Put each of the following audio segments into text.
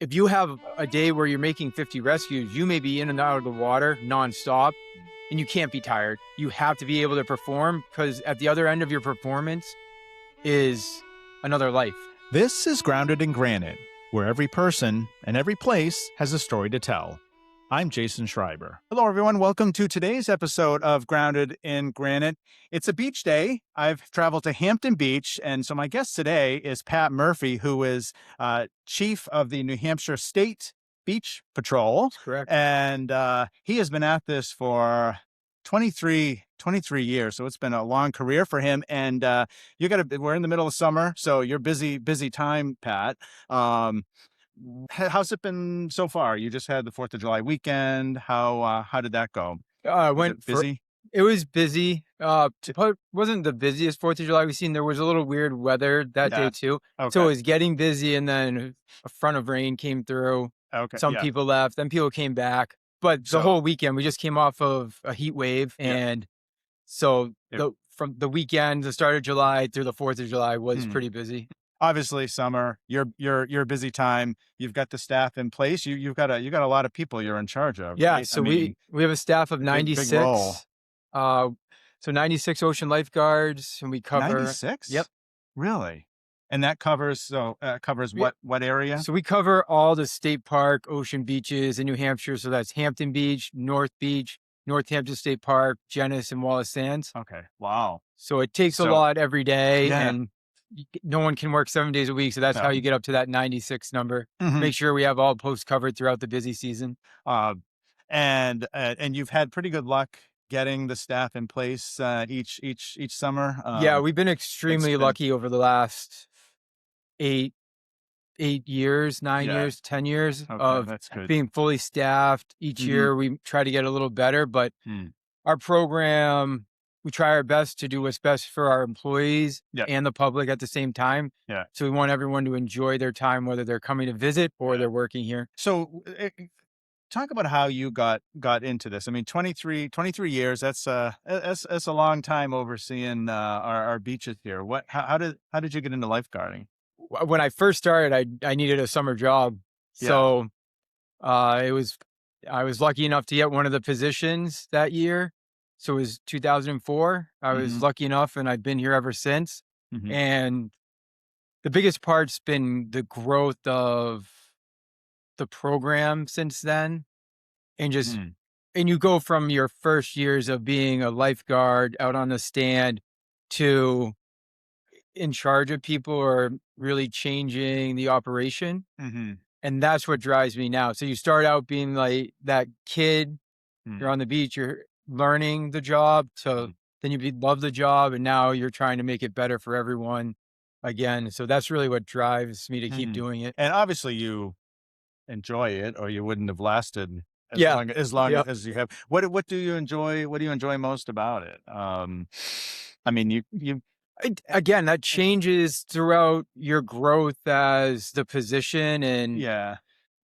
if you have a day where you're making 50 rescues, you may be in and out of the water nonstop and you can't be tired. You have to be able to perform because at the other end of your performance is another life. This is Grounded in Granite, where every person and every place has a story to tell. I'm Jason Schreiber. Hello, everyone. Welcome to today's episode of Grounded in Granite. It's a beach day. I've traveled to Hampton Beach, and so my guest today is Pat Murphy, who is chief of the New Hampshire State Beach Patrol. That's correct. And he has been at this for 23 years. So it's been a long career for him. And we're in the middle of summer, so you're busy time, Pat. How's it been so far? You just had the 4th of July weekend. How did that go? Busy? It was busy. But wasn't the busiest 4th of July we've seen. There was a little weird weather that day too. Okay. So it was getting busy, and then a front of rain came through. Okay. Some people left, then people came back. But the whole weekend, we just came off of a heat wave. And so from the weekend, the start of July through the 4th of July was pretty busy. Obviously summer, you're busy time. You've got the staff in place. You've got a lot of people you're in charge of. Yeah. Right? So we have a staff of 96. Big role. So 96 ocean lifeguards, and we cover 96. Yep. Really? And that covers what area? So we cover all the state park ocean beaches in New Hampshire. So that's Hampton Beach, North Beach, Northampton State Park, Genesee, and Wallace Sands. Okay. Wow. So it takes a lot every day, and no one can work 7 days a week. So that's how you get up to that 96 number. Make sure we have all posts covered throughout the busy season. And you've had pretty good luck getting the staff in place each summer. Yeah, we've been extremely lucky over the last 8 years, 9 years, 10 years of being fully staffed. Each year we try to get a little better, but our program, we try our best to do what's best for our employees and the public at the same time. Yeah. So we want everyone to enjoy their time, whether they're coming to visit or they're working here. So talk about how you got into this. I mean, 23 years, that's a long time overseeing our beaches here. How did you get into lifeguarding? When I first started, I needed a summer job. So I was lucky enough to get one of the positions that year. So it was 2004. I was lucky enough, and I've been here ever since. And the biggest part's been the growth of the program since then. And just, and you go from your first years of being a lifeguard out on the stand to in charge of people or really changing the operation. And that's what drives me now. So you start out being like that kid, you're on the beach, you're learning the job. So then you love the job, and now you're trying to make it better for everyone again. So that's really what drives me to keep doing it. And obviously you enjoy it, or you wouldn't have lasted as long as you have. What do you enjoy? What do you enjoy most about it? I mean, again, that changes throughout your growth as the position. And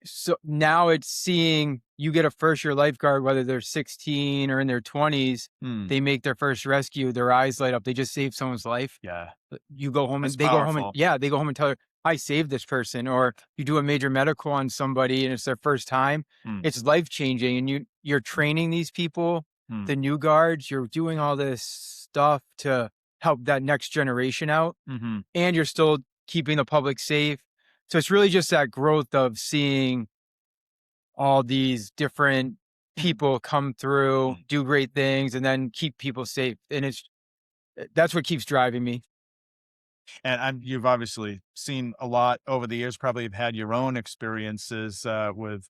so now it's seeing you get a first year lifeguard, whether they're 16 or in their 20s, they make their first rescue, their eyes light up. They just saved someone's life. Yeah. You go home and they go home and tell her, I saved this person. Or you do a major medical on somebody and it's their first time. It's life changing. And you're training these people, the new guards, you're doing all this stuff to help that next generation out. And you're still keeping the public safe. So it's really just that growth of seeing all these different people come through, do great things, and then keep people safe. And that's what keeps driving me. And you've obviously seen a lot over the years, probably have had your own experiences with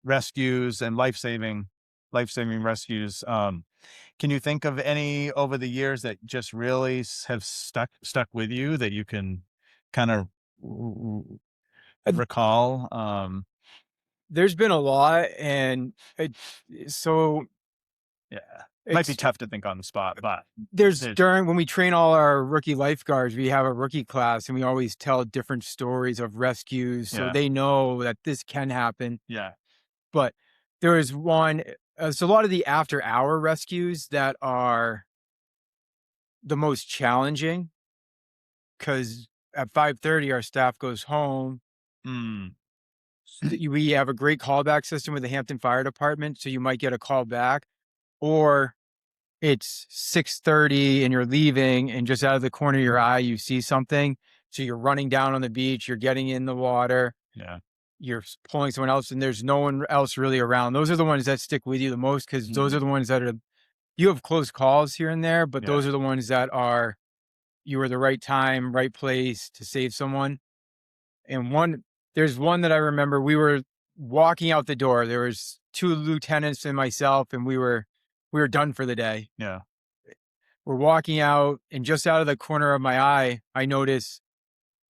rescues and life-saving rescues. Can you think of any over the years that just really have stuck with you that you can kind of recall? There's been a lot, and it might be tough to think on the spot, but when we train all our rookie lifeguards, we have a rookie class, and we always tell different stories of rescues, so they know that this can happen. Yeah. But there is one. So a lot of the after hour rescues that are the most challenging, because at 5:30 our staff goes home. we have a great callback system with the Hampton Fire Department. So you might get a call back, or it's 6:30 and you're leaving, and just out of the corner of your eye, you see something. So you're running down on the beach, you're getting in the water, Yeah. you're pulling someone else, and there's no one else really around. Those are the ones that stick with you the most, because those are the ones that are, you have close calls here and there, but those are the ones that are, you were the right time, right place to save someone. And there's one that I remember, we were walking out the door. There was two lieutenants and myself, and we were done for the day. Yeah. We're walking out, and just out of the corner of my eye, I notice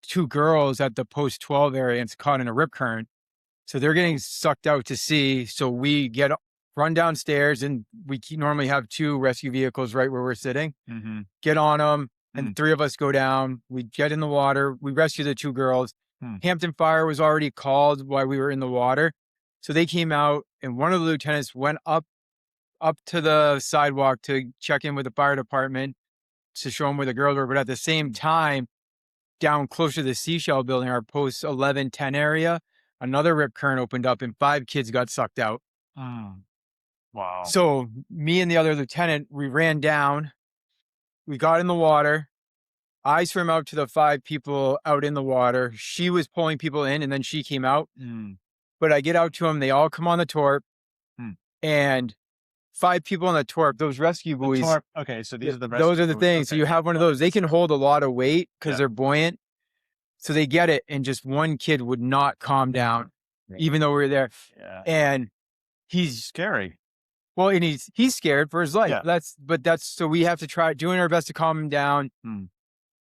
two girls at the post 12 area, and it's caught in a rip current. So they're getting sucked out to sea. So we run downstairs, and we normally have two rescue vehicles right where we're sitting. Get on them, and three of us go down. We get in the water. We rescue the two girls. Hampton Fire was already called while we were in the water. So they came out, and one of the lieutenants went up to the sidewalk to check in with the fire department to show them where the girls were. But at the same time, down closer to the Seashell building, our post 11-10 area, another rip current opened up, and 5 kids got sucked out. Wow. So me and the other lieutenant, we ran down, we got in the water. I swam out to the 5 people out in the water. She was pulling people in, and then she came out. But I get out to them. They all come on the torp, and 5 people on the torp, those rescue buoys. Okay, so these are the rescue those are the buoys. things. So you have one of those. They can hold a lot of weight because they're buoyant. So they get it, and just one kid would not calm down, even though we were there. Yeah. And he's Scary. well, and he's scared for his life. Yeah. So we have to try doing our best to calm him down.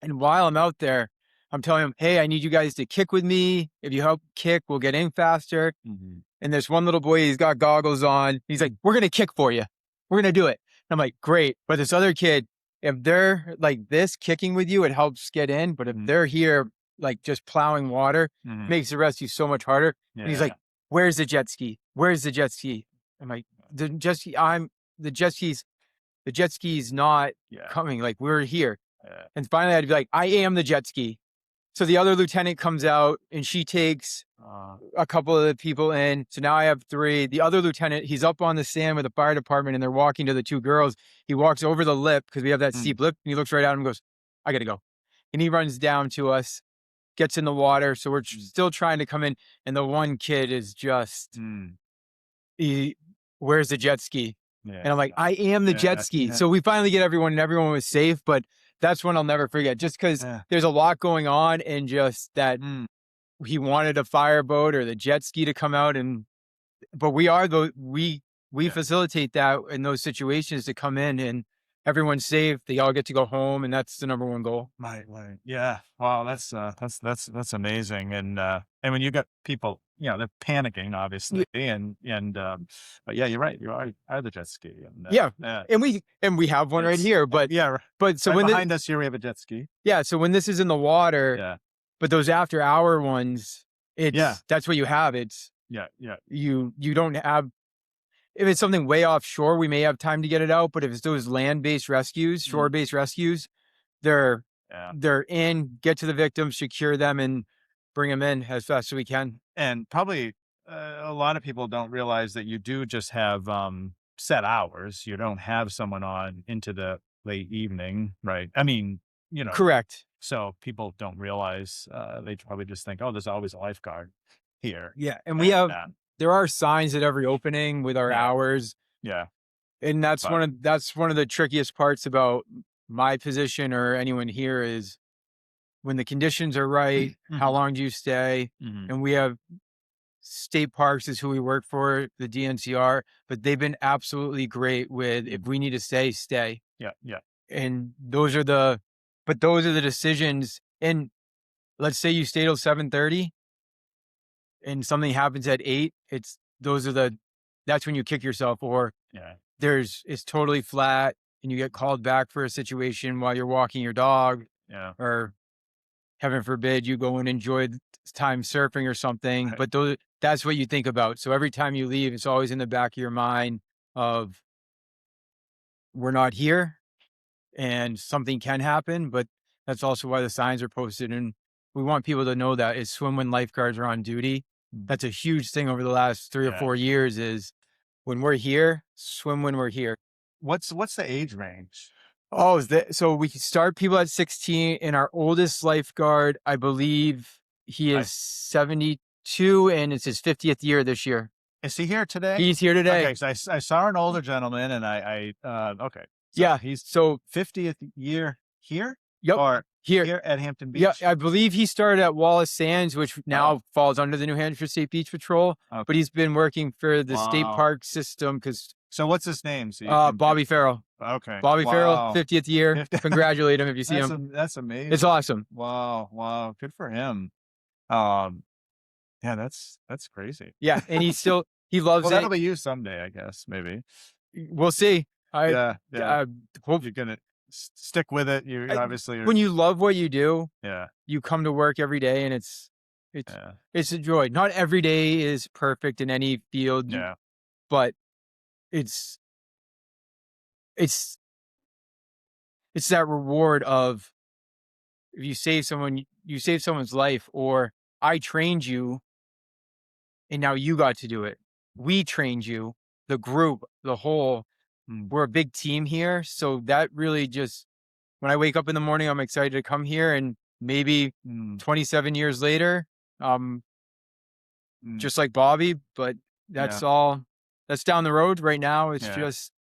And while I'm out there, I'm telling him, hey, I need you guys to kick with me. If you help kick, we'll get in faster. And there's one little boy, he's got goggles on. He's like, we're going to kick for you. We're going to do it. And I'm like, great. But this other kid, if they're like this kicking with you, it helps get in. But if they're here, like just plowing water, makes the rescue so much harder. Yeah. And he's like, where's the jet ski? Where's the jet ski? I'm like, the jet ski's not coming. Like, we're here. And finally I'd be like, I am the jet ski. So the other lieutenant comes out, and she takes a couple of the people in. So now I have 3. The other lieutenant, he's up on the sand with the fire department, and they're walking to the 2 girls. He walks over the lip, because we have that steep lip, and he looks right at him and goes, I got to go. And he runs down to us, gets in the water. So we're still trying to come in. And the one kid is just, where's the jet ski? And I'm like, I am the jet ski. So we finally get everyone, and everyone was safe. But that's one I'll never forget, just because there's a lot going on, and just that he wanted a fireboat or the jet ski to come out. But we facilitate that in those situations to come in, and everyone's safe. They all get to go home, and that's the number one goal. Right. Yeah. Wow. That's amazing. And when you got people, they're panicking, obviously. But yeah, you're right. You are the jet ski. And, And we have one right here, but so right behind us here, we have a jet ski. Yeah. So when this is in the water, but those after hour ones, that's what you have. It's, you don't have, if it's something way offshore, we may have time to get it out. But if it's those land-based rescues, shore-based rescues, they're in, get to the victims, secure them, and bring them in as fast as we can. And probably a lot of people don't realize that you do just have set hours. You don't have someone on into the late evening, right? I mean, Correct. So people don't realize, they probably just think, oh, there's always a lifeguard here. Yeah. And there are signs at every opening with our hours. Yeah. And that's one of the trickiest parts about my position, or anyone here, is when the conditions are right, how long do you stay? And we have state parks is who we work for, the DNCR, but they've been absolutely great with, if we need to stay. Yeah. And those are the decisions. And let's say you stay till 7:30 and something happens at 8, that's when you kick yourself. Or it's totally flat and you get called back for a situation while you're walking your dog, or heaven forbid you go and enjoy time surfing or something. Right. But that's what you think about. So every time you leave, it's always in the back of your mind of, we're not here and something can happen. But that's also why the signs are posted. And we want people to know that it's swim when lifeguards are on duty. that's a huge thing over the last 3 or Yeah. 4 years is when we're here, swim when we're here. What's the age range? Oh, so we can start people at 16, and our oldest lifeguard, I believe he I is 72, and it's his 50th year this year. Is he here today? He's here today. Okay, so I saw an older gentleman, and okay. So Yeah, he's so 50th year here yep, or here. here at Hampton Beach? Yeah, I believe he started at Wallace Sands, which now falls under the New Hampshire State Beach Patrol, Okay. but he's been working for the state Wow. park system because So what's his name? So you can Bobby Farrell. Okay. Bobby Farrell, Wow. 50th year. Congratulate him if you see him. That's amazing. It's awesome. Wow. Good for him. Yeah, that's crazy. Yeah, and he loves Well, it. that'll be you someday, I guess, maybe. We'll see. Yeah. Hope You're gonna stick with it. Obviously when you love what you do, yeah. you come to work every day, and it's Yeah. a joy. Not every day is perfect in any field, Yeah. but it's that reward of if you save someone's life, or I trained you and now you got to do it. We trained you, the group, the whole. We're a big team here. So that really just, when I wake up in the morning, I'm excited to come here, and maybe 27 years later, just like Bobby, but that's down the road right now. It's just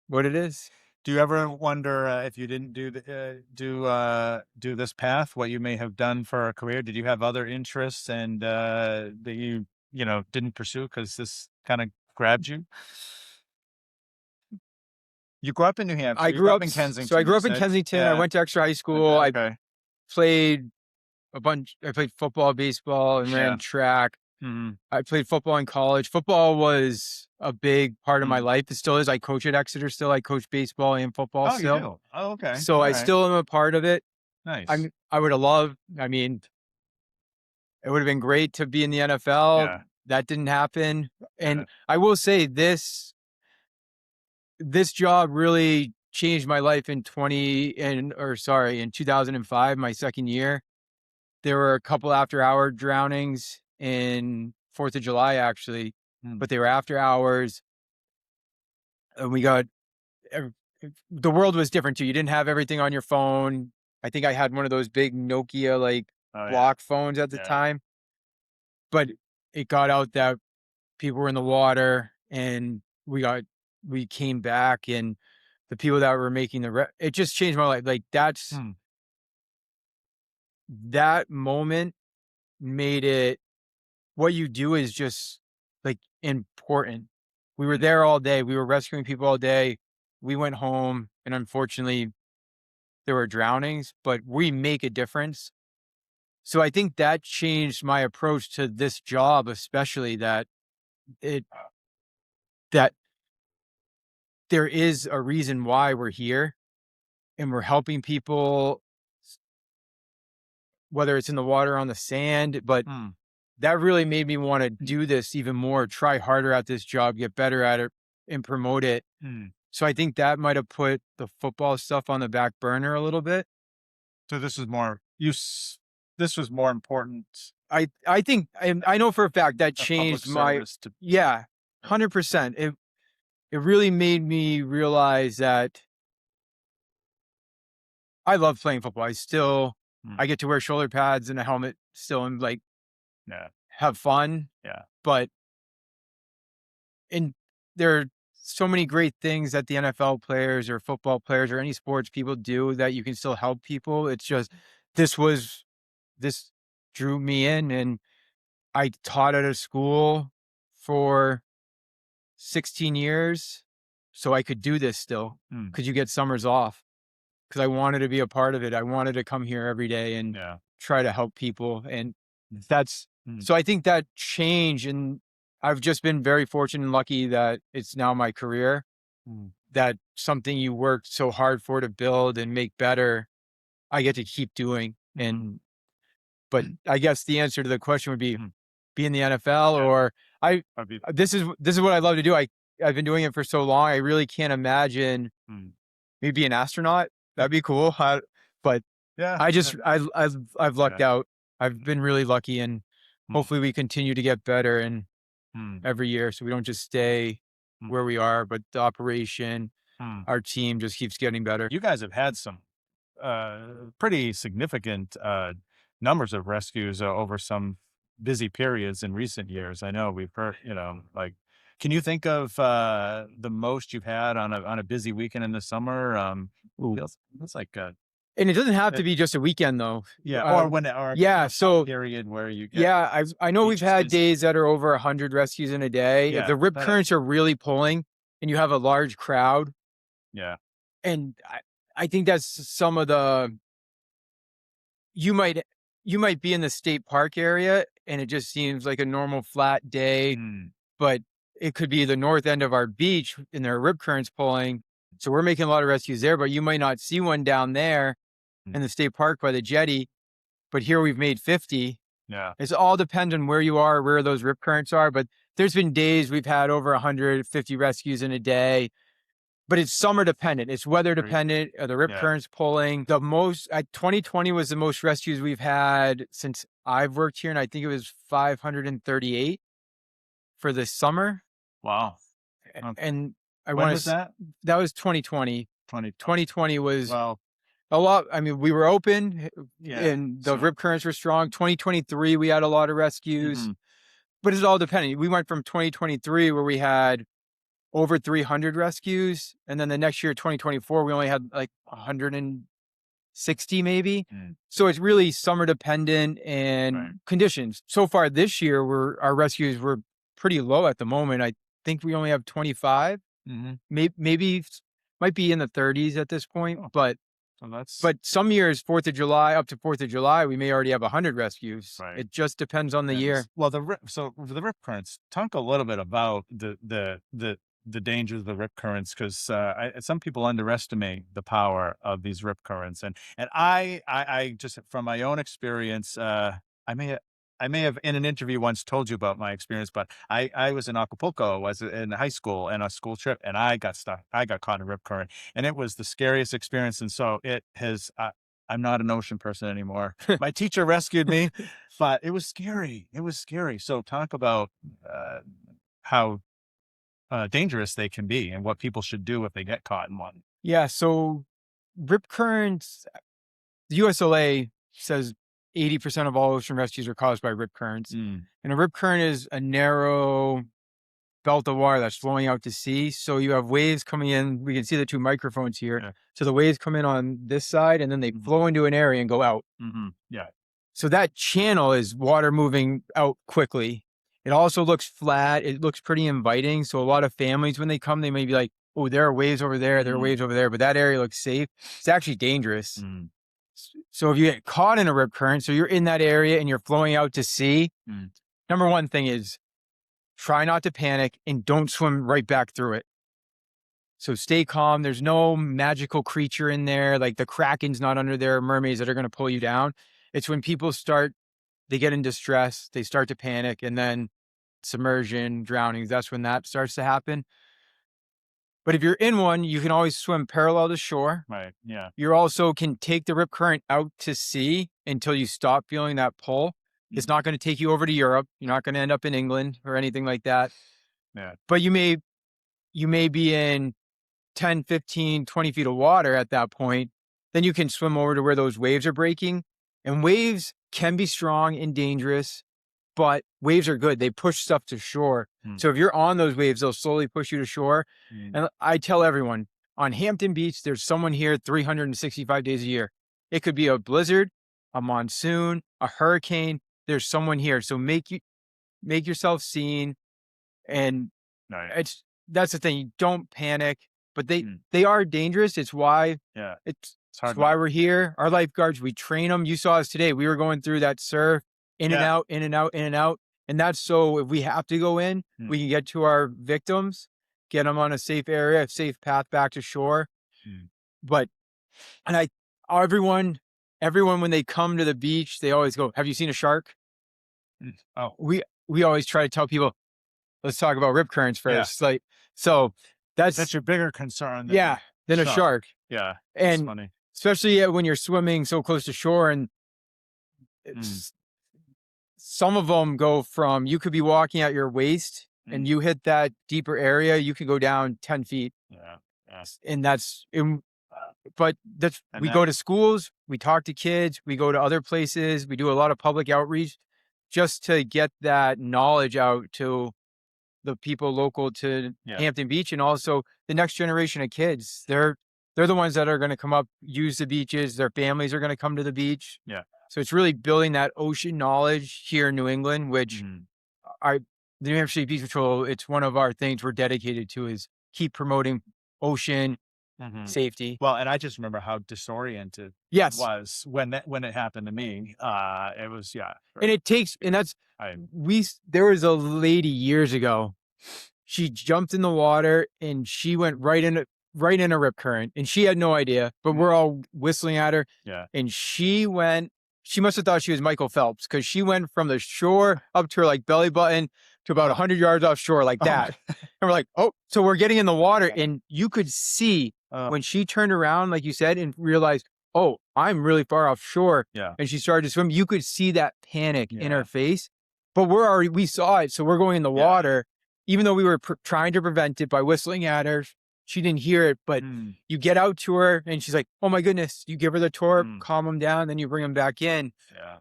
what it is. Do you ever wonder if you didn't do this path, what you may have done for a career? Did you have other interests and that you didn't pursue because this kind of grabbed you? You grew up in New Hampshire. I grew up in Kensington. So I grew up in Kensington. Yeah. I went to extra high school. Okay. I played a bunch. I played football, baseball, and ran track. I played football in college. Football was a big part of my life. It still is. I coach at Exeter still. I coach baseball and football still. You do? Oh, okay. So I still am a part of it. Nice. I would have loved, it would have been great to be in the NFL. Yeah. That didn't happen. And I will say this job really changed my life in 2005, my second year. There were a couple after hour drownings in 4th of July, actually, but they were after hours. And the world was different too. You didn't have everything on your phone. I think I had one of those big Nokia block phones at the time, but it got out that people were in the water, and we came back, and the people that were making it just changed my life. Like that moment made it, what you do is just important. We were there all day. We were rescuing people all day. We went home, and unfortunately there were drownings, but we make a difference. So I think that changed my approach to this job, especially that there is a reason why we're here, and we're helping people, whether it's in the water or on the sand. But that really made me want to do this even more, try harder at this job, get better at it, and promote it. So I think that might have put the football stuff on the back burner a little bit. So this was more important. I think, I know for a fact that changed 100%. It really made me realize that I love playing football. I get to wear shoulder pads and a helmet still, and have fun. Yeah. But there are so many great things that the NFL players or football players or any sports people do that you can still help people. It's just, this drew me in, and I taught at a school for 16 years so I could do this still, because you get summers off, because I wanted to be a part of it. I wanted to come here every day and try to help people. And so I think that change, and I've just been very fortunate and lucky that it's now my career, that something you worked so hard for to build and make better, I get to keep doing. But I guess the answer to the question would be in the NFL, or this is what I love to do. I've been doing it for so long. I really can't imagine maybe an astronaut. That'd be cool. But I've lucked out. I've been really lucky, and hopefully we continue to get better and Mm. every year, so we don't just stay Mm. where we are, but the operation, Mm. our team just keeps getting better. You guys have had some pretty significant numbers of rescues over some busy periods in recent years. I know we've heard, like, can you think of the most you've had on a busy weekend in the summer? Feels like And it doesn't have to be just a weekend though. yeah, or Yeah, a some so period where you get yeah, I know we've beaches had busy. days that are over 100 rescues in a day. If Yeah, the rip that- currents are really pulling and you have a large crowd, yeah, and I think that's some of the you might be in the state park area and it just seems like a normal flat day, Mm. but it could be the north end of our beach and there are rip currents pulling. So we're making a lot of rescues there, but you might not see one down there in the state park by the jetty. But here we've made 50. Yeah. It's all depends on where you are, where those rip currents are. But there's been days we've had over 150 rescues in a day. But it's summer dependent. It's weather dependent. The rip currents pulling. The most, 2020 was the most rescues we've had since I've worked here. And I think it was 538 for the summer. Wow. And I When want was to, that was 2020. 2020 was well, a lot. I mean, we were open yeah, and the rip currents were strong. 2023, we had a lot of rescues, but it's all depending. We went from 2023 where we had over 300 rescues. And then the next year, 2024, we only had like 160 maybe. So it's really summer dependent and conditions. So far this year, our rescues were pretty low at the moment. I think we only have 25, maybe might be in the 30s at this point, but some years, 4th of July, up to 4th of July, we may already have 100 rescues. Right. It just depends on the year. Well, the rip currents. Talk a little bit about the dangers of the rip currents, because some people underestimate the power of these rip currents, and I just from my own experience, I may have in an interview once told you about my experience, but I was in Acapulco, was in high school and a school trip, and I got stuck. I got caught in a rip current, and it was the scariest experience. And so it has. I'm not an ocean person anymore. My teacher rescued me, but it was scary. It was scary. So talk about how dangerous they can be and what people should do if they get caught in one. Yeah. So rip currents, the USLA says 80% of all ocean rescues are caused by rip currents. And a rip current is a narrow belt of water that's flowing out to sea. So you have waves coming in. We can see the two microphones here. Yeah. So the waves come in on this side and then they flow into an area and go out. Yeah. So that channel is water moving out quickly. It also looks flat. It looks pretty inviting. So a lot of families, when they come, they may be like, oh, there are waves over there. There are waves over there, but that area looks safe. It's actually dangerous. So if you get caught in a rip current, so you're in that area and you're flowing out to sea, number one thing is try not to panic and don't swim right back through it. So stay calm. There's no magical creature in there. Like the Kraken's not under there, mermaids that are going to pull you down. It's when people they get in distress, they start to panic, and then submersion, drownings, that's when that starts to happen. But if you're in one, you can always swim parallel to shore. Right. Yeah. You also can take the rip current out to sea until you stop feeling that pull. It's not going to take you over to Europe. You're not going to end up in England or anything like that. Yeah. But you may be in 10, 15, 20 feet of water at that point. Then you can swim over to where those waves are breaking. And waves can be strong and dangerous, but waves are good. They push stuff to shore. So if you're on those waves, they'll slowly push you to shore. And I tell everyone, on Hampton Beach, there's someone here 365 days a year. It could be a blizzard, a monsoon, a hurricane. There's someone here. So make yourself seen. And that's the thing. You don't panic, but they are dangerous. It's why it's why we're here. Our lifeguards, we train them. You saw us today. We were going through that surf, in and out, in and out, in and out. And that's so if we have to go in, we can get to our victims, get them on a safe area, a safe path back to shore. But, and everyone, when they come to the beach, they always go, have you seen a shark? Oh, we always try to tell people, let's talk about rip currents first. Like, so that's your bigger concern than a shark. Yeah. And funny. Especially when you're swimming so close to shore and some of them go from, you could be walking at your waist and you hit that deeper area, you could go down 10 feet. Yeah. And but And we that- go to schools, we talk to kids, we go to other places, we do a lot of public outreach just to get that knowledge out to the people local to Hampton Beach, and also the next generation of kids. They're the ones that are going to come up, use the beaches. Their families are going to come to the beach. Yeah. So it's really building that ocean knowledge here in New England, which the New Hampshire State Beach Patrol, it's one of our things we're dedicated to, is keep promoting ocean safety. Well, and I just remember how disoriented Yes. it was when it happened to me. It was, And it takes, and that's, there was a lady years ago, she jumped in the water and she went right in a rip current, and she had no idea, but we're all whistling at her. Yeah. And she must have thought she was Michael Phelps, because she went from the shore up to her like belly button to about 100 yards offshore like that. And we're like, oh, so we're getting in the water, and you could see when she turned around, like you said, and realized, oh, I'm really far offshore. Yeah. And she started to swim. You could see that panic in her face, but we saw it. So we're going in the water, even though we were trying to prevent it by whistling at her. She didn't hear it, but you get out to her and she's like, oh my goodness, you give her the torp, calm them down, then you bring them back in. Yeah.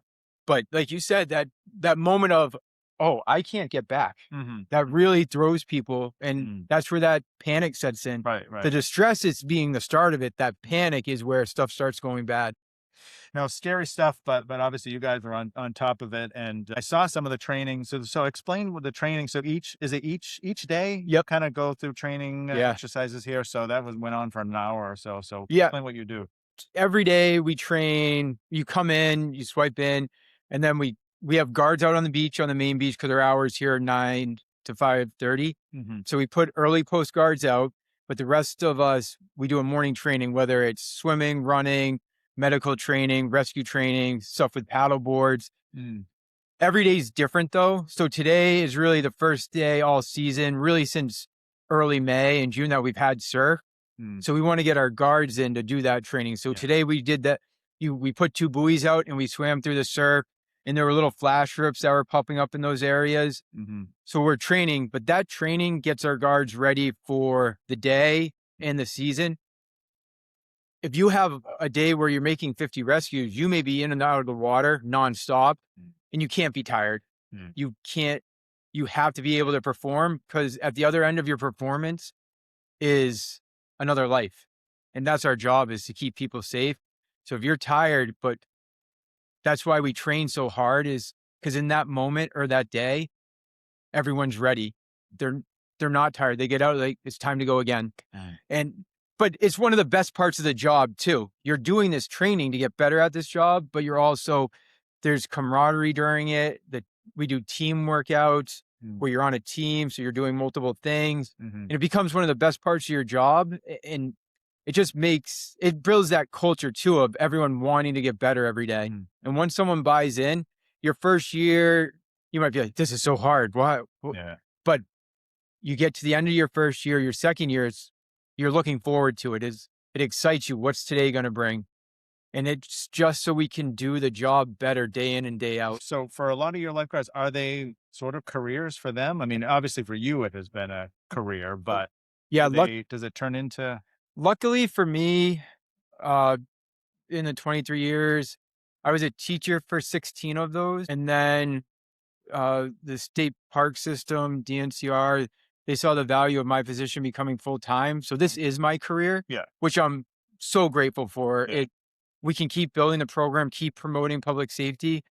But like you said, that moment of, oh, I can't get back, that really throws people. And that's where that panic sets in. Right. The distress is being the start of it. That panic is where stuff starts going bad. Now, scary stuff, but obviously you guys are on top of it. And I saw some of the training. So explain what the training. So each day you kind of go through training exercises here. So that went on for an hour or so. So explain what you do. Every day we train, you come in, you swipe in, and then we have guards out on the beach, on the main beach, because our hours here are 9 to 5:30. So we put early post guards out, but the rest of us, we do a morning training, whether it's swimming, running, medical training, rescue training, stuff with paddle boards. Every day is different though. So today is really the first day all season, really since early May and June, that we've had surf. So we want to get our guards in to do that training. So today we did that. We put 2 buoys out and we swam through the surf, and there were little flash rips that were popping up in those areas. So we're training, but that training gets our guards ready for the day and the season. If you have a day where you're making 50 rescues, you may be in and out of the water nonstop, and you can't be tired. You have to be able to perform, because at the other end of your performance is another life. And that's our job, is to keep people safe. So if you're tired, but that's why we train so hard, is because in that moment or that day, everyone's ready. They're not tired. They get out, like, it's time to go again. But it's one of the best parts of the job too. You're doing this training to get better at this job, but there's camaraderie during it. That we do team workouts where you're on a team, so you're doing multiple things, and it becomes one of the best parts of your job. And it builds that culture too, of everyone wanting to get better every day. And once someone buys in, your first year, you might be like, this is so hard. Why? But you get to the end of your first year, your second year, you're looking forward to it. It excites you. What's today going to bring? And it's just so we can do the job better day in and day out. So for a lot of your lifeguards, are they sort of careers for them? I mean, obviously for you, it has been a career, but does it turn into? Luckily for me, in the 23 years, I was a teacher for 16 of those. And then the state park system, DNCR, they saw the value of my position becoming full-time. So this is my career, which I'm so grateful for. We can keep building the program, keep promoting public safety.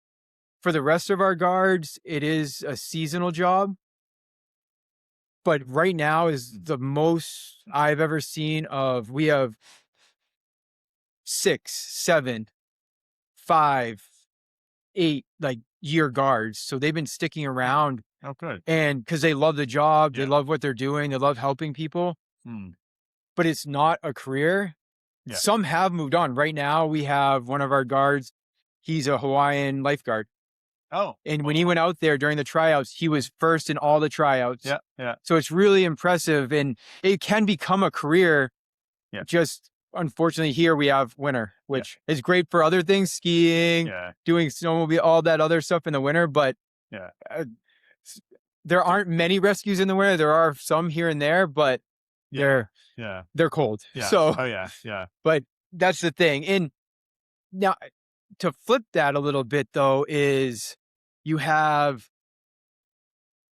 For the rest of our guards, it is a seasonal job. But right now is the most I've ever seen of, we have 6, 7, 5, 8, like, year guards. So they've been sticking around. Oh, good. And because they love the job, they love what they're doing, they love helping people. But it's not a career. Some have moved on. Right now, we have one of our guards. He's a Hawaiian lifeguard. Oh. And when he went out there during the tryouts, he was first in all the tryouts. Yeah. So it's really impressive. And it can become a career just unfortunately here we have winter, which is great for other things, skiing, doing snowmobile, all that other stuff in the winter. But there aren't many rescues in the winter. There are some here and there, but they're cold. So, but that's the thing. And now to flip that a little bit though, is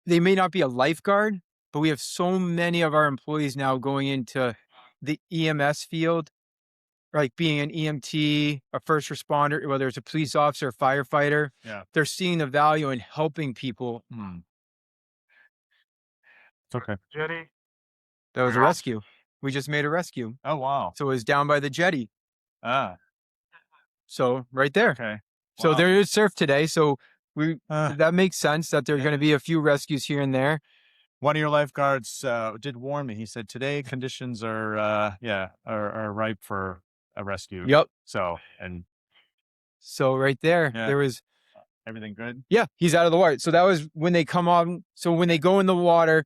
they may not be a lifeguard, but we have so many of our employees now going into the EMS field, like being an EMT, a first responder, whether it's a police officer, a firefighter. They're seeing the value in helping people. It's okay. Jetty. That was a rescue. We just made a rescue. Oh, wow. So it was down by the jetty. So right there. Okay. Wow. So there is surf today. So that makes sense that there's going to be a few rescues here and there. One of your lifeguards did warn me. He said today conditions are ripe for a rescue. Yep. So right there, there was everything good. Yeah, he's out of the water. So that was when they come on. So when they go in the water,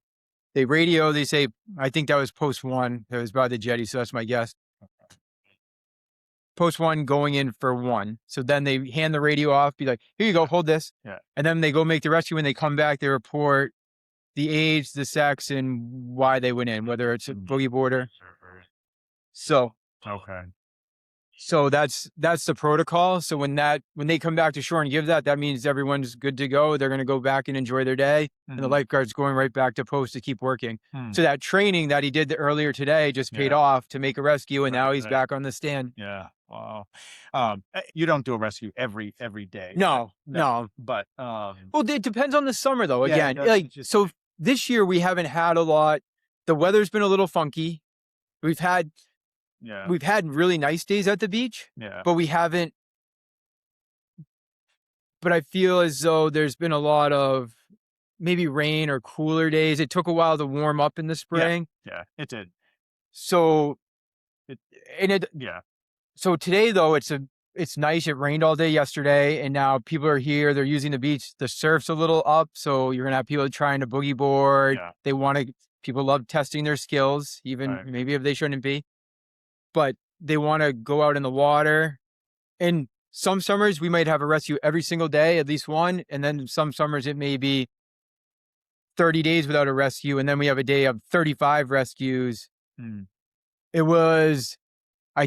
they radio. They say, I think that was post 1. That was by the jetty. So that's my guess. Post 1 going in for 1. So then they hand the radio off, be like, here you go, hold this. And then they go make the rescue. When they come back, they report the age, the sex, and why they went in, whether it's a boogie boarder. So that's the protocol. So when they come back to shore and give that means everyone's good to go. They're going to go back and enjoy their day. And the lifeguard's going right back to post to keep working. So that training that he did earlier today just paid off to make a rescue. And now he's back on the stand. Yeah. Wow. You don't do a rescue every day. No. But well, it depends on the summer though. Again, so this year we haven't had a lot. The weather's been a little funky. We've had really nice days at the beach, but we haven't. But I feel as though there's been a lot of maybe rain or cooler days. It took a while to warm up in the spring. Yeah, it did. So, So today though, it's nice. It rained all day yesterday, and now people are here. They're using the beach. The surf's a little up, so you're gonna have people trying to boogie board. People love testing their skills, even maybe if they shouldn't be. But they want to go out in the water. And some summers we might have a rescue every single day, at least one. And then some summers it may be 30 days without a rescue. And then we have a day of 35 rescues. I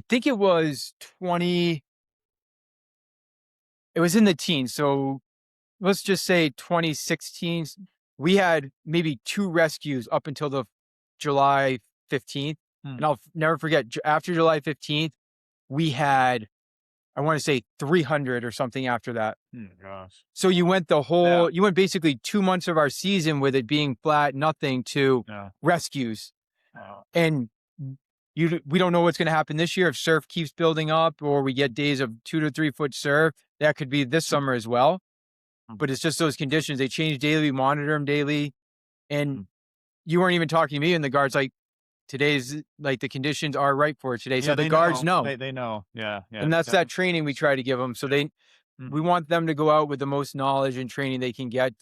think it was 20. It was in the teens. So let's just say 2016. We had maybe 2 rescues up until the July 15th. And I'll never forget, after July 15th, we had, I want to say 300 or something after that. Gosh. So you went you went basically 2 months of our season with it being flat, nothing to rescues. And we don't know what's going to happen this year. If surf keeps building up or we get days of 2 to 3 foot surf, that could be this summer as well. But it's just those conditions. They change daily, we monitor them daily. And you weren't even talking to me, and the guard's like, today's like the conditions are right for it today. So the guards know. They know. Yeah. And that's that training we try to give them. So we want them to go out with the most knowledge and training they can get,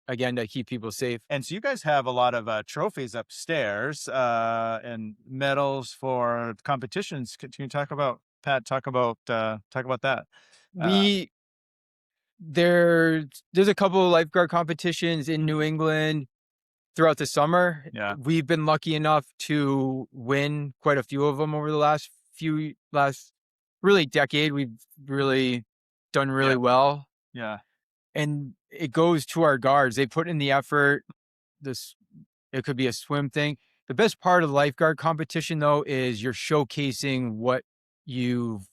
again, to keep people safe. And so you guys have a lot of trophies upstairs and medals for competitions. Can you talk about that? There's a couple of lifeguard competitions in New England throughout the summer. We've been lucky enough to win quite a few of them over the last really decade. We've really done really well. And it goes to our guards. They put in the effort. It could be a swim thing. The best part of the lifeguard competition though is you're showcasing what you've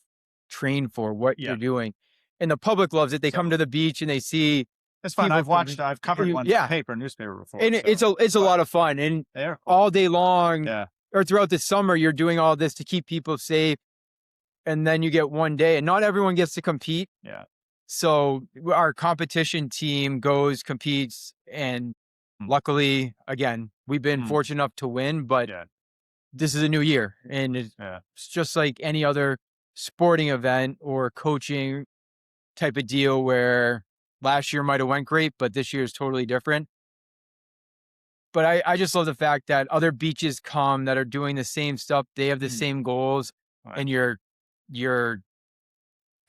trained for, what you're doing. And the public loves it. They come to the beach and they see. It's fun. I've covered one newspaper before. And it's a lot of fun. And all day long or throughout the summer, you're doing all this to keep people safe. And then you get one day, and not everyone gets to compete. So our competition team competes, and luckily, again, we've been fortunate enough to win, but this is a new year. And it's just like any other sporting event or coaching type of deal where last year might have went great, but this year is totally different. But I just love the fact that other beaches come that are doing the same stuff. They have the same goals. Right. and you're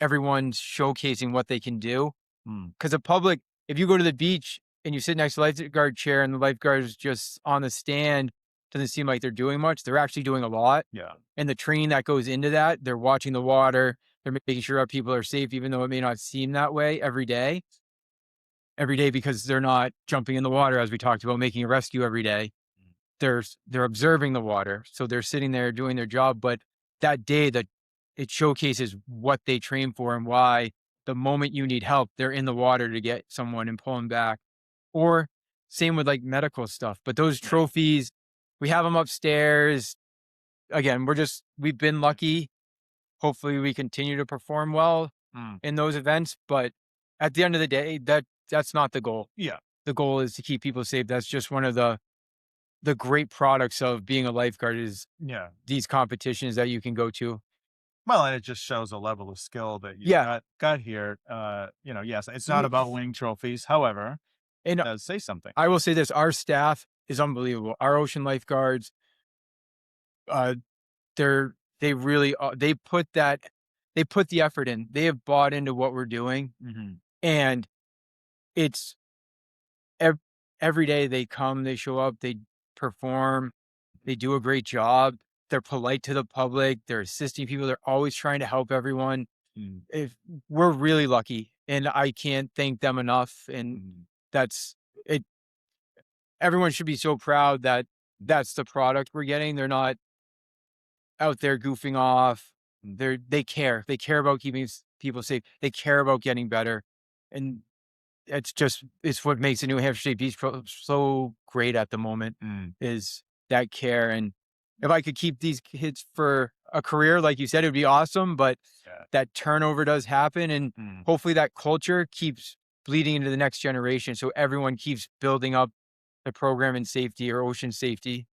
everyone's showcasing what they can do. Because the public, if you go to the beach and you sit next to the lifeguard chair and the lifeguard is just on the stand, doesn't seem like they're doing much. They're actually doing a lot. Yeah. And the training that goes into that, they're watching the water, they're making sure our people are safe, even though it may not seem that way every day, because they're not jumping in the water, as we talked about, making a rescue every day. They're observing the water. So they're sitting there doing their job. But that day, that it showcases what they train for and why the moment you need help, they're in the water to get someone and pull them back. Or same with like medical stuff. But those trophies, we have them upstairs. Again, we've been lucky. Hopefully we continue to perform well in those events. But at the end of the day, that's not the goal. Yeah. The goal is to keep people safe. That's just one of the great products of being a lifeguard is these competitions that you can go to. Well, and it just shows a level of skill that you got here. Yes, it's not about winning trophies. However, And it does say something. I will say this, our staff is unbelievable. Our ocean lifeguards, they really, they put the effort in. They have bought into what we're doing. And it's every day they come, they show up, they perform, they do a great job. They're polite to the public. They're assisting people. They're always trying to help everyone. If we're really lucky, and I can't thank them enough. And that's it. Everyone should be so proud that that's the product we're getting. They're not out there goofing off. They care. They care about keeping people safe. They care about getting better. And it's what makes the New Hampshire State Beach Patrol so great at the moment is that care. And if I could keep these kids for a career, like you said, it would be awesome. But that turnover does happen. And hopefully that culture keeps bleeding into the next generation. So everyone keeps building up the program in safety or ocean safety.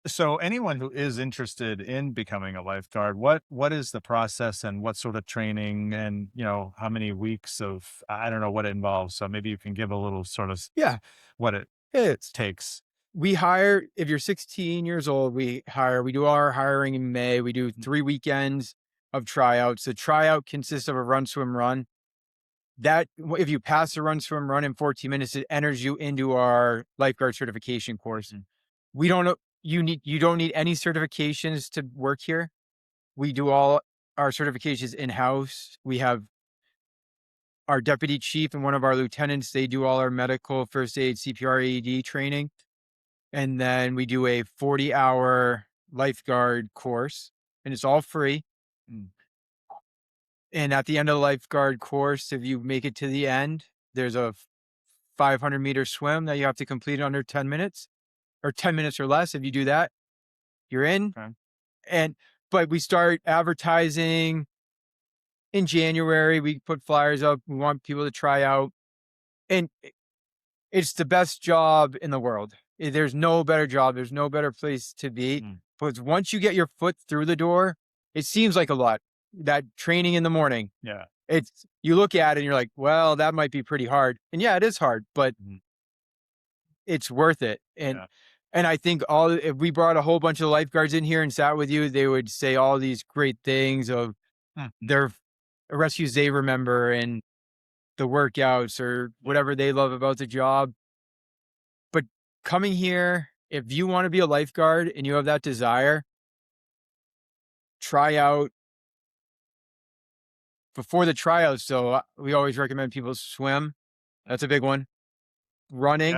So anyone who is interested in becoming a lifeguard, what is the process and what sort of training and, how many weeks of, I don't know what it involves. So maybe you can give a little sort of what it takes. We hire, if you're 16 years old, we do our hiring in May. We do 3 weekends of tryouts. The tryout consists of a run, swim, run. That if you pass the run, swim, run in 14 minutes, it enters you into our lifeguard certification course. We don't know. You don't need any certifications to work here. We do all our certifications in-house. We have our deputy chief and one of our lieutenants. They do all our medical, first aid, CPR, AED training. And then we do a 40-hour lifeguard course, and it's all free. And at the end of the lifeguard course, if you make it to the end, there's a 500-meter swim that you have to complete in under 10 minutes. Or 10 minutes or less. If you do that, you're in. Okay. But we start advertising in January. We put flyers up. We want people to try out. And it's the best job in the world. There's no better job. There's no better place to be. Because once you get your foot through the door, it seems like a lot. That training in the morning. Yeah. You look at it and you're like, well, that might be pretty hard. And yeah, it is hard, but it's worth it. And I think if we brought a whole bunch of lifeguards in here and sat with you, they would say all these great things of their rescues they remember and the workouts or whatever they love about the job. But coming here, if you want to be a lifeguard and you have that desire, try out. Before the tryouts, so we always recommend people swim. That's a big one. Running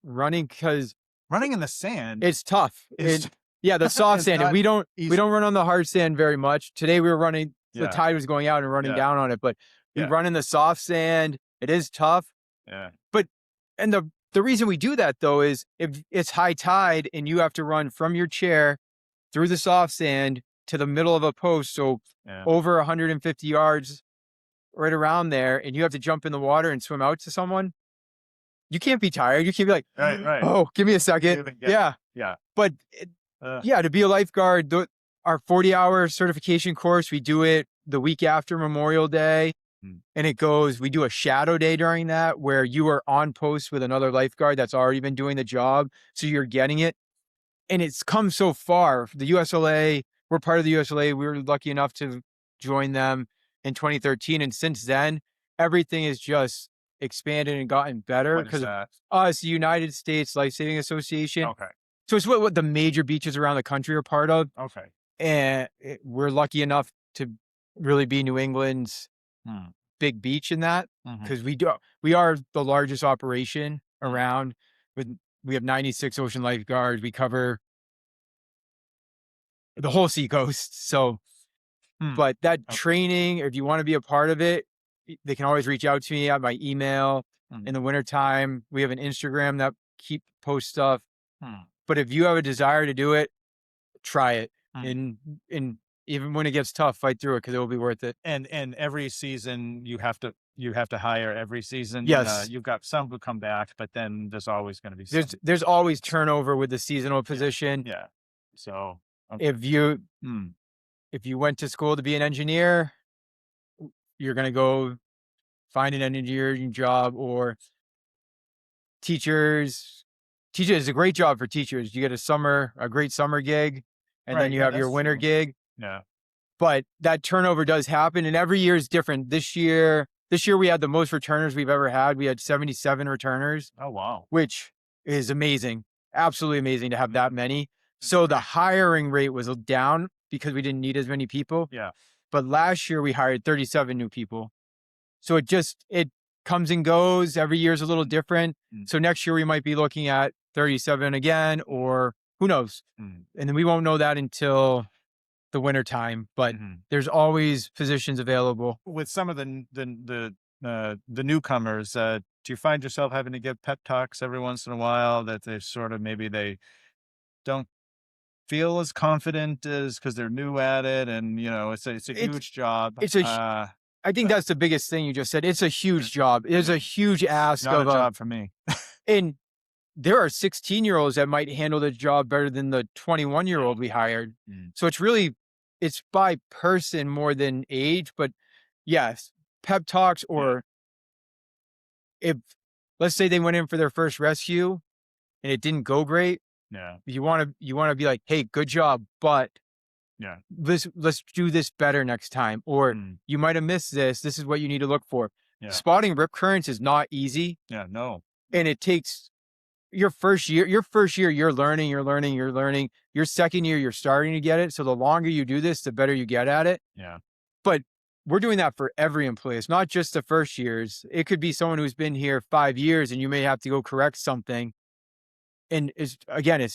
because running in the sand, it's tough. The soft sand. We don't run on the hard sand very much. Today we were running. The tide was going out and running down on it, but we run in the soft sand. It is tough. Yeah. But the reason we do that though is if it's high tide and you have to run from your chair through the soft sand to the middle of a post, so over 150 yards, right around there, and you have to jump in the water and swim out to someone. You can't be tired. You can't be like, right. Oh, give me a second. Yeah. But to be a lifeguard, our 40-hour certification course, we do it the week after Memorial Day. And we do a shadow day during that where you are on post with another lifeguard that's already been doing the job. So you're getting it. And it's come so far. The USLA we're part of the USLA. We were lucky enough to join them in 2013. And since then, everything has just expanded and gotten better What is because of that? us, the United States Lifesaving Association. Okay. So it's what the major beaches around the country are part of. Okay. And we're lucky enough to really be New England's Hmm. big beach in that Mhm. because we are the largest operation around with we have 96 ocean lifeguards. We cover the whole seacoast. So, Hmm. but that Okay. training, if you want to be a part of it, they can always reach out to me at my email. Hmm. In the wintertime, we have an Instagram that keep post stuff. Hmm. But if you have a desire to do it, try it. Hmm. And even when it gets tough, fight through it because it will be worth it. And every season you have to hire every season. Yes. You've got some who come back, but then there's always going to be some. There's always turnover with the seasonal position. Yeah. So, okay. If you Hmm. if you went to school to be an engineer, you're gonna go find an engineering job or teachers. Teachers is a great job for teachers. You get a great summer gig, and then Right. you Yeah, have your that's winter true. gig. Yeah. But that turnover does happen, and every year is different. This year we had the most returners we've ever had. We had 77 returners, Oh, wow. which is amazing. Absolutely amazing to have that many. So the hiring rate was down because we didn't need as many people. Yeah. But last year we hired 37 new people. So it comes and goes. Every year is a little different. Mm. So next year we might be looking at 37 again, or who knows? Mm. And then we won't know that until the winter time, but Mhm. there's always positions available. With some of the newcomers, do you find yourself having to give pep talks every once in a while that they sort of maybe they don't feel as confident as because they're new at it, and it's a It's huge job. it's a hu- I think that's the biggest thing you just said. It's a huge job. It's a huge ask Not a of job for me. and there are 16-year-olds that might handle the job better than the 21-year-old we hired. Mm. So it's by person more than age, but yes, pep talks or if let's say they went in for their first rescue and it didn't go great, Yeah. you want to be like, "Hey, good job, but Yeah. let's do this better next time." Or Mm. you might have missed this. This is what you need to look for. Yeah. Spotting rip currents is not easy, Yeah. No. and it takes your first year, you're learning. Your second year, you're starting to get it. So the longer you do this, the better you get at it. Yeah. But we're doing that for every employee. It's not just the first years. It could be someone who's been here 5 years and you may have to go correct something. And it's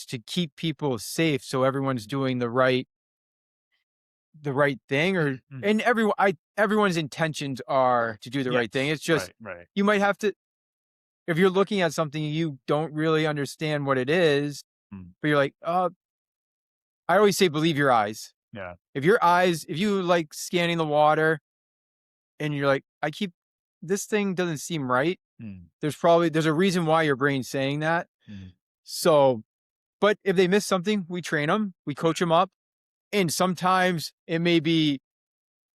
to keep people safe. So everyone's doing the right thing Mm. and everyone's intentions are to do the right thing. Yes. It's just, Right. you might have to, if you're looking at something, you don't really understand what it is, Mm. but you're like, I always say, believe your eyes. Yeah. If you like scanning the water and you're like, this thing doesn't seem right. Mm. There's a reason why your brain's saying that. Mm. So, but if they miss something, we train them, we coach them up. And sometimes it may be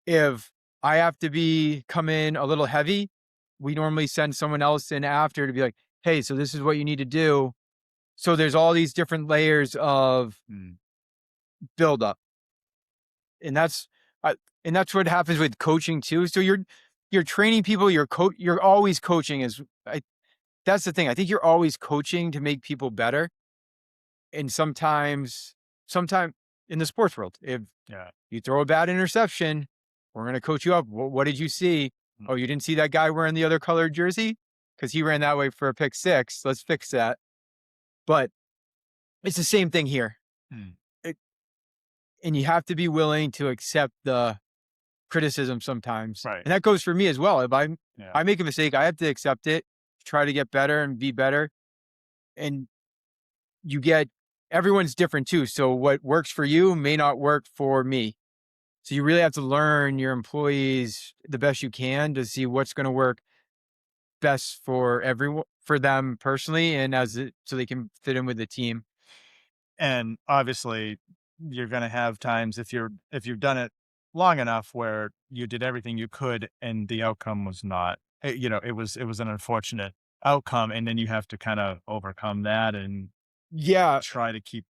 if I have to come in a little heavy, we normally send someone else in after to be like, hey, so this is what you need to do. So there's all these different layers of Mm. buildup. And that's what happens with coaching too. So you're training people, you're always coaching that's the thing. I think you're always coaching to make people better. And sometime in the sports world, if Yeah. you throw a bad interception, we're going to coach you up. What did you see? Mm. Oh, you didn't see that guy wearing the other colored jersey? Because he ran that way for a pick six. Let's fix that. But it's the same thing here. Mm. And you have to be willing to accept the criticism sometimes. Right. And that goes for me as well. If I Yeah. make a mistake, I have to accept it, try to get better and be better. And everyone's different too. So what works for you may not work for me. So you really have to learn your employees the best you can to see what's going to work best for everyone, for them personally, and so they can fit in with the team. And obviously, you're going to have times if you've done it long enough where you did everything you could and the outcome was not. It was an unfortunate outcome, and then you have to kind of overcome that and Yeah. try to keep.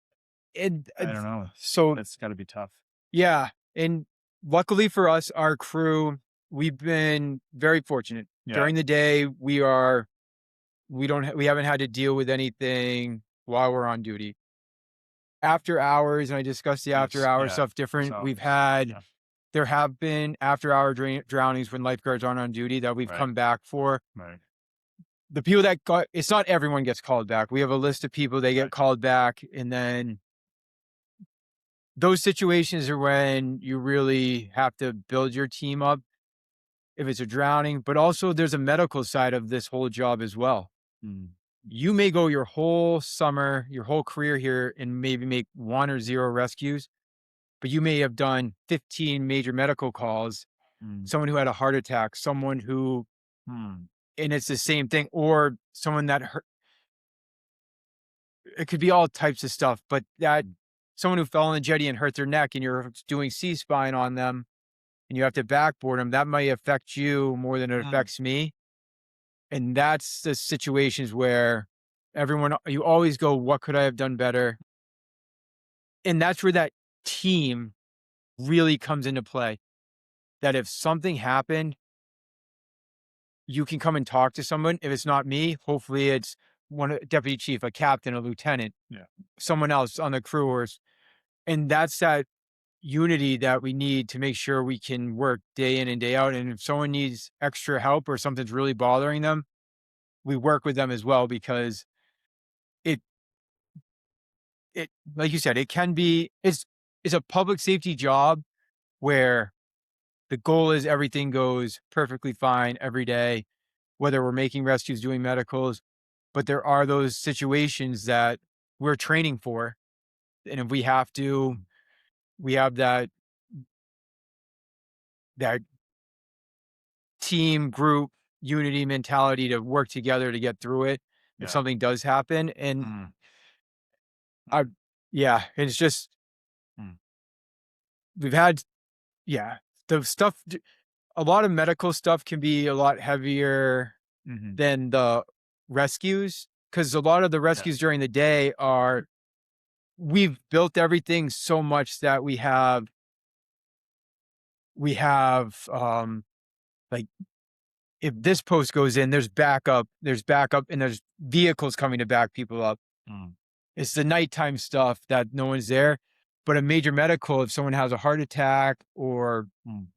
And I don't know. so That's got to be tough. Yeah. And luckily for us, our crew, we've been very fortunate. Yeah. During the day, we haven't had to deal with anything while we're on duty. After hours, and I discussed the after Yes. hours Yeah. stuff different. So, We've had yeah. There have been after hour drownings when lifeguards aren't on duty that we've Right. come back for. Right. The people that got It's not everyone gets called back. We have a list of people they get Right. called back, and then those situations are when you really have to build your team up if it's a drowning, but also there's a medical side of this whole job as well. Mm. You may go your whole summer, your whole career here and maybe make 1 or 0 rescues, but you may have done 15 major medical calls, Mm. someone who had a heart attack, someone who Mm. and it's the same thing, or someone that hurt. It could be all types of stuff, but that someone who fell in the jetty and hurt their neck and you're doing C-spine on them and you have to backboard them, that might affect you more than it Mm. affects me. And that's the situations where you always go, what could I have done better? And that's where that team really comes into play. That if something happened, you can come and talk to someone. If it's not me, hopefully it's deputy chief, a captain, a lieutenant, Yeah. someone else on the crew, and that's that unity that we need to make sure we can work day in and day out. And if someone needs extra help or something's really bothering them, we work with them as well because it it like you said, it's a public safety job where the goal is everything goes perfectly fine every day, whether we're making rescues, doing medicals, but there are those situations that we're training for. And if we have that team group unity mentality to work together to get through it if Yeah. something does happen. And Mm. I yeah, it's just Mm. we've had yeah, the stuff a lot of medical stuff can be a lot heavier Mhm. than the rescues because a lot of the Yeah. rescues during the day are we've built everything so much that we have like if this post goes in, there's backup, and there's vehicles coming to back people up. Mm. It's the nighttime stuff that no one's there. But a major medical, if someone has a heart attack or Mm.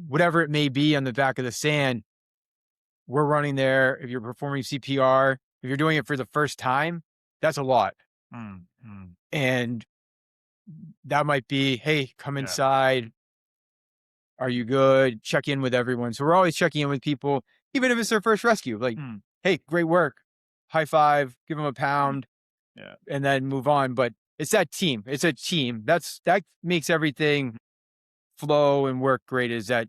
whatever it may be on the back of the sand, we're running there. If you're performing CPR, if you're doing it for the first time, that's a lot. Mm. Mm. And that might be, hey, come Yeah. inside. Are you good? Check in with everyone. So we're always checking in with people, even if it's their first rescue. Like, Mm. hey, great work. High five, give them a Mm. pound, Yeah. and then move on. But it's that team. It's a team. That makes everything flow and work great. Is that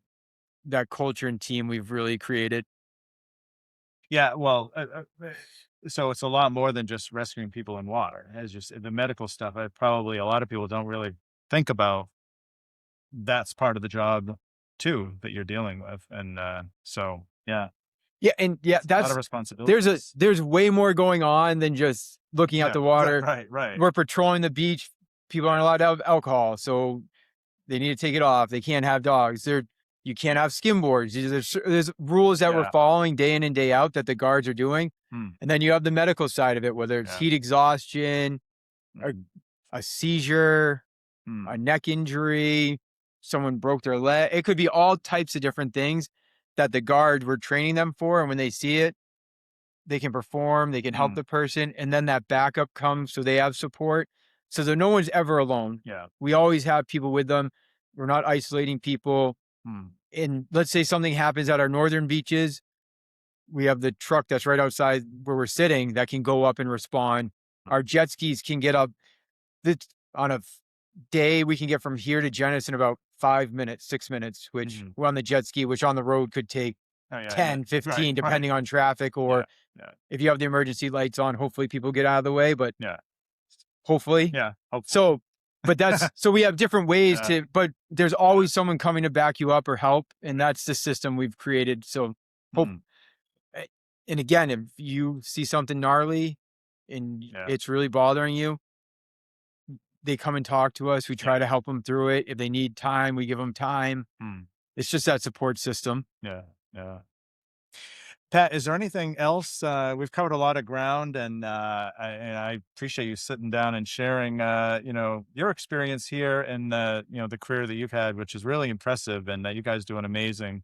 culture and team we've really created. Yeah. Well, so it's a lot more than just rescuing people in water. It's just the medical stuff. Probably a lot of people don't really think about that's part of the job too that you're dealing with. And so, yeah, Yeah, and yeah, it's a lot of responsibilities. there's way more going on than just looking at Yeah. the water. Right. Right. We're patrolling the beach. People aren't allowed to have alcohol, so they need to take it off. They can't have dogs. You can't have skimboards. There's rules that we're Yeah. following day in and day out that the guards are doing. Mm. And then you have the medical side of it, whether it's Yeah. heat exhaustion, or Mm. a seizure, Mm. a neck injury, someone broke their leg. It could be all types of different things that the guards were training them for. And when they see it, they can perform, they can help Mm. the person. And then that backup comes so they have support. So that no one's ever alone. Yeah. We always have people with them. We're not isolating people. Mm. And let's say something happens at our northern beaches. We have the truck that's right outside where we're sitting that can go up and respond. Our jet skis can get up on a day. We can get from here to Genesis in about 5 minutes, 6 minutes, which Mhm. we're on the jet ski, which on the road could take Oh, yeah. 10, Yeah. 15, Right. Right. depending on traffic, or Yeah. if you have the emergency lights on, hopefully people get out of the way, but Yeah. hopefully. Yeah. Hopefully. So, but so we have different ways Yeah. but there's always someone coming to back you up or help. And that's the system we've created. So hope, Mm. eh, and again, if you see something gnarly and Yeah. it's really bothering you, they come and talk to us. We try to help them through it. If they need time, we give them time. It's just that support system. Yeah. Yeah. Pat, is there anything else? We've covered a lot of ground, and I appreciate you sitting down and sharing, your experience here and the career that you've had, which is really impressive, and that you guys do an amazing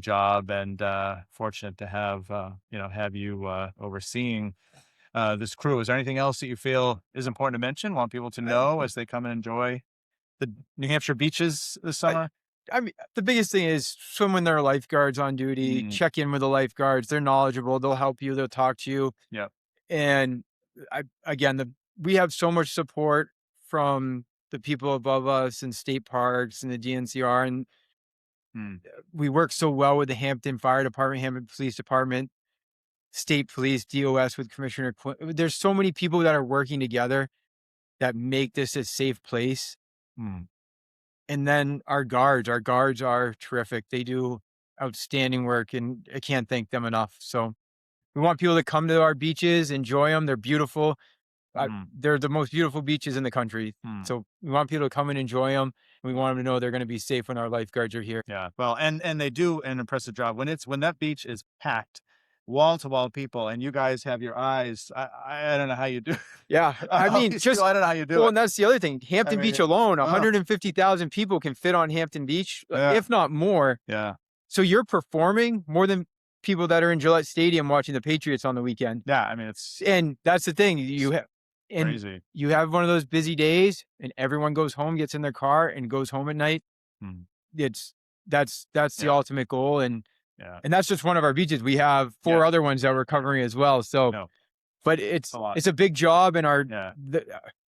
job. And fortunate to have you overseeing this crew. Is there anything else that you feel is important to mention? Want people to know as they come and enjoy the New Hampshire beaches this summer? I mean, the biggest thing is swim when there are lifeguards on duty, check in with the lifeguards. They're knowledgeable. They'll help you. They'll talk to you. Yeah. And we have so much support from the people above us and state parks and the DNCR. And we work so well with the Hampton Fire Department, Hampton Police Department, State Police, DOS with Commissioner Quinn. There's so many people that are working together that make this a safe place. And then our guards are terrific. They do outstanding work, and I can't thank them enough. So we want people to come to our beaches, enjoy them. They're beautiful. They're the most beautiful beaches in the country. So we want people to come and enjoy them. And we want them to know they're going to be safe when our lifeguards are here. Yeah. Well, and they do an impressive job when that beach is packed, wall to wall people, and you guys have your eyes. I don't know how you do it. Yeah. I mean, I don't know how you do it. Well, and that's the other thing. Hampton Beach alone, 150,000 people can fit on Hampton Beach, if not more. Yeah. So you're performing more than people that are in Gillette Stadium watching the Patriots on the weekend. Yeah. I mean, and that's the thing. Crazy. You have one of those busy days and everyone goes home, gets in their car and goes home at night. That's the ultimate goal. And that's just one of our beaches. We have 4 other ones that we're covering as well. So, but it's a big job, and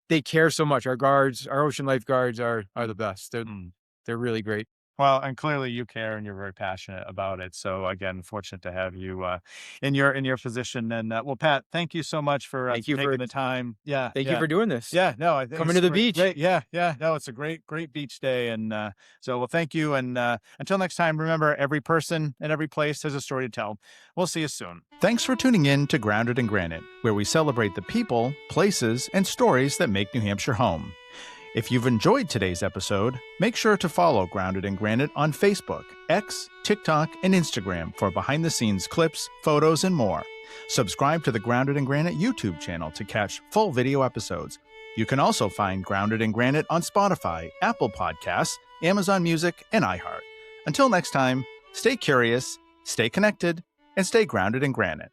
they care so much. Our guards, our ocean lifeguards are the best. They're really great. Well, and clearly you care and you're very passionate about it. So again, fortunate to have you in your position. And well, Pat, thank you so much for taking the time. Yeah, thank you for doing this. Yeah, no, I think coming to the beach. Great. Yeah. No, it's a great beach day. And well, thank you. And until next time, remember, every person and every place has a story to tell. We'll see you soon. Thanks for tuning in to Grounded in Granite, where we celebrate the people, places, and stories that make New Hampshire home. If you've enjoyed today's episode, make sure to follow Grounded in Granite on Facebook, X, TikTok, and Instagram for behind-the-scenes clips, photos, and more. Subscribe to the Grounded in Granite YouTube channel to catch full video episodes. You can also find Grounded in Granite on Spotify, Apple Podcasts, Amazon Music, and iHeart. Until next time, stay curious, stay connected, and stay grounded in granite.